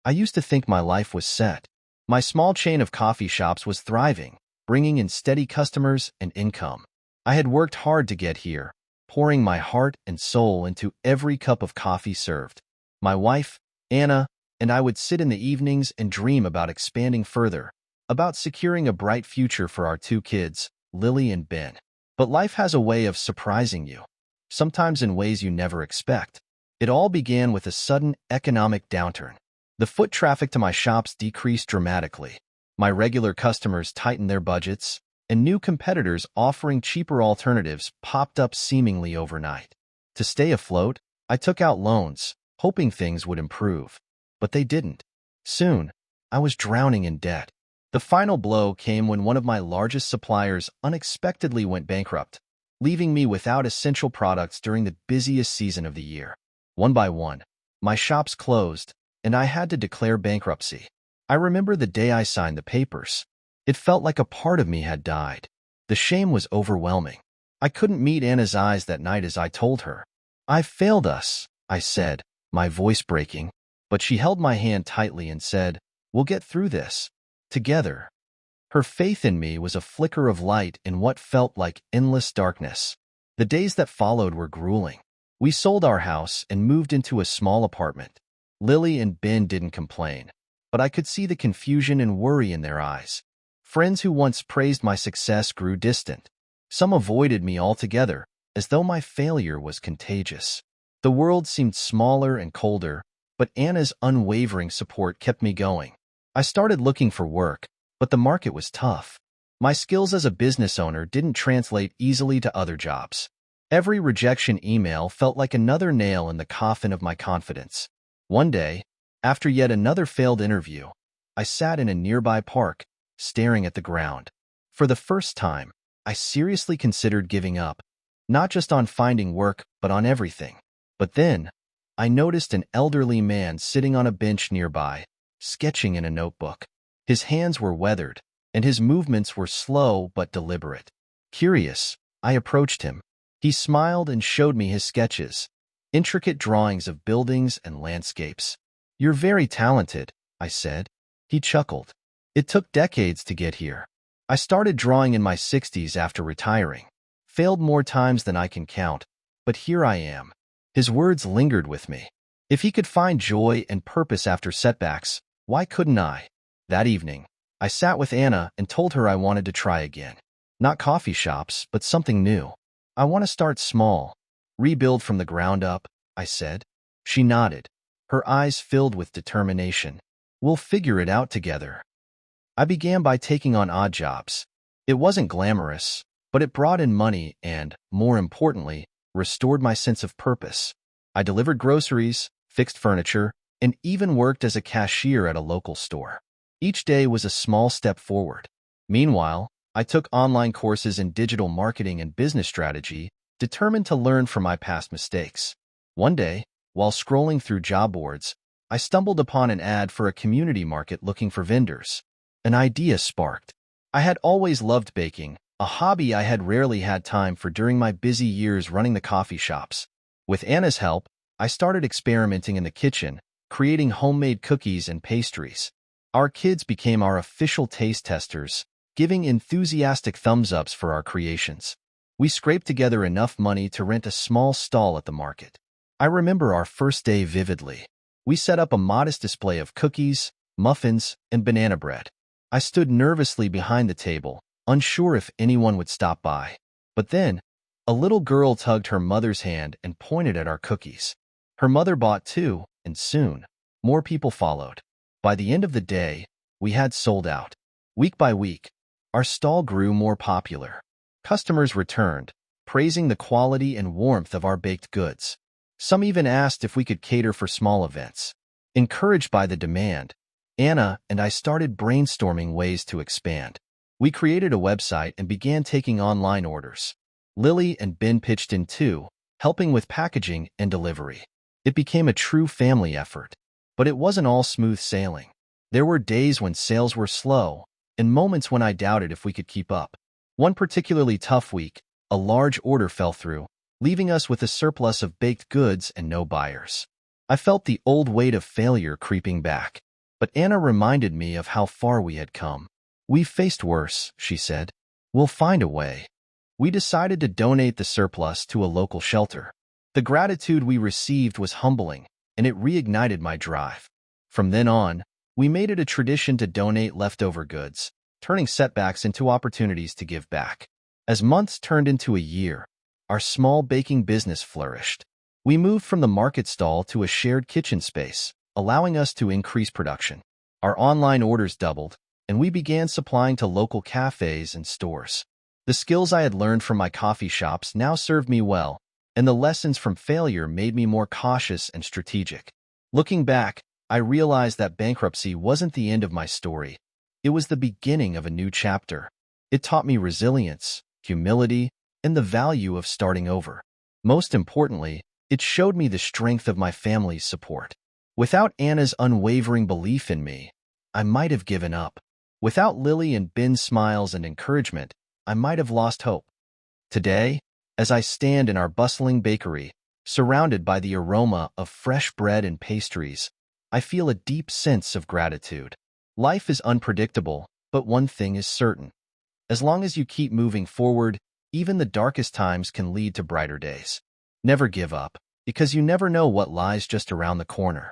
I used to think my life was set. My small chain of coffee shops was thriving, bringing in steady customers and income. I had worked hard to get here, pouring my heart and soul into every cup of coffee served. My wife, Anna, and I would sit in the evenings and dream about expanding further, about securing a bright future for our two kids, Lily and Ben. But life has a way of surprising you, sometimes in ways you never expect. It all began with a sudden economic downturn. The foot traffic to my shops decreased dramatically. My regular customers tightened their budgets, and new competitors offering cheaper alternatives popped up seemingly overnight. To stay afloat, I took out loans, hoping things would improve. But they didn't. Soon, I was drowning in debt. The final blow came when one of my largest suppliers unexpectedly went bankrupt, leaving me without essential products during the busiest season of the year. One by one, my shops closed, and I had to declare bankruptcy. I remember the day I signed the papers. It felt like a part of me had died. The shame was overwhelming. I couldn't meet Anna's eyes that night as I told her. "I failed us," I said, my voice breaking. But she held my hand tightly and said, "We'll get through this. Together." Her faith in me was a flicker of light in what felt like endless darkness. The days that followed were grueling. We sold our house and moved into a small apartment. Lily and Ben didn't complain, but I could see the confusion and worry in their eyes. Friends who once praised my success grew distant. Some avoided me altogether, as though my failure was contagious. The world seemed smaller and colder, but Anna's unwavering support kept me going. I started looking for work, but the market was tough. My skills as a business owner didn't translate easily to other jobs. Every rejection email felt like another nail in the coffin of my confidence. One day, after yet another failed interview, I sat in a nearby park, staring at the ground. For the first time, I seriously considered giving up, not just on finding work, but on everything. But then, I noticed an elderly man sitting on a bench nearby, sketching in a notebook. His hands were weathered, and his movements were slow but deliberate. Curious, I approached him. He smiled and showed me his sketches, intricate drawings of buildings and landscapes. "You're very talented," I said. He chuckled. "It took decades to get here. I started drawing in my 60s after retiring. Failed more times than I can count, but here I am." His words lingered with me. If he could find joy and purpose after setbacks, why couldn't I? That evening, I sat with Anna and told her I wanted to try again. Not coffee shops, but something new. "I want to start small, rebuild from the ground up," I said. She nodded, her eyes filled with determination. "We'll figure it out together." I began by taking on odd jobs. It wasn't glamorous, but it brought in money and, more importantly, restored my sense of purpose. I delivered groceries, fixed furniture, and even worked as a cashier at a local store. Each day was a small step forward. Meanwhile, I took online courses in digital marketing and business strategy, determined to learn from my past mistakes. One day, while scrolling through job boards, I stumbled upon an ad for a community market looking for vendors. An idea sparked. I had always loved baking, a hobby I had rarely had time for during my busy years running the coffee shops. With Anna's help, I started experimenting in the kitchen, creating homemade cookies and pastries. Our kids became our official taste testers, giving enthusiastic thumbs-ups for our creations. We scraped together enough money to rent a small stall at the market. I remember our first day vividly. We set up a modest display of cookies, muffins, and banana bread. I stood nervously behind the table, unsure if anyone would stop by. But then, a little girl tugged her mother's hand and pointed at our cookies. Her mother bought too, and soon, more people followed. By the end of the day, we had sold out. Week by week, our stall grew more popular. Customers returned, praising the quality and warmth of our baked goods. Some even asked if we could cater for small events. Encouraged by the demand, Anna and I started brainstorming ways to expand. We created a website and began taking online orders. Lily and Ben pitched in too, helping with packaging and delivery. It became a true family effort. But it wasn't all smooth sailing. There were days when sales were slow, and moments when I doubted if we could keep up. One particularly tough week, a large order fell through, leaving us with a surplus of baked goods and no buyers. I felt the old weight of failure creeping back. But Anna reminded me of how far we had come. "We've faced worse," she said. "We'll find a way." We decided to donate the surplus to a local shelter. The gratitude we received was humbling, and it reignited my drive. From then on, we made it a tradition to donate leftover goods, turning setbacks into opportunities to give back. As months turned into a year, our small baking business flourished. We moved from the market stall to a shared kitchen space, allowing us to increase production. Our online orders doubled, and we began supplying to local cafes and stores. The skills I had learned from my coffee shops now served me well, and the lessons from failure made me more cautious and strategic. Looking back, I realized that bankruptcy wasn't the end of my story. It was the beginning of a new chapter. It taught me resilience, humility, and the value of starting over. Most importantly, it showed me the strength of my family's support. Without Anna's unwavering belief in me, I might have given up. Without Lily and Ben's smiles and encouragement, I might have lost hope. Today, as I stand in our bustling bakery, surrounded by the aroma of fresh bread and pastries, I feel a deep sense of gratitude. Life is unpredictable, but one thing is certain. As long as you keep moving forward, even the darkest times can lead to brighter days. Never give up, because you never know what lies just around the corner.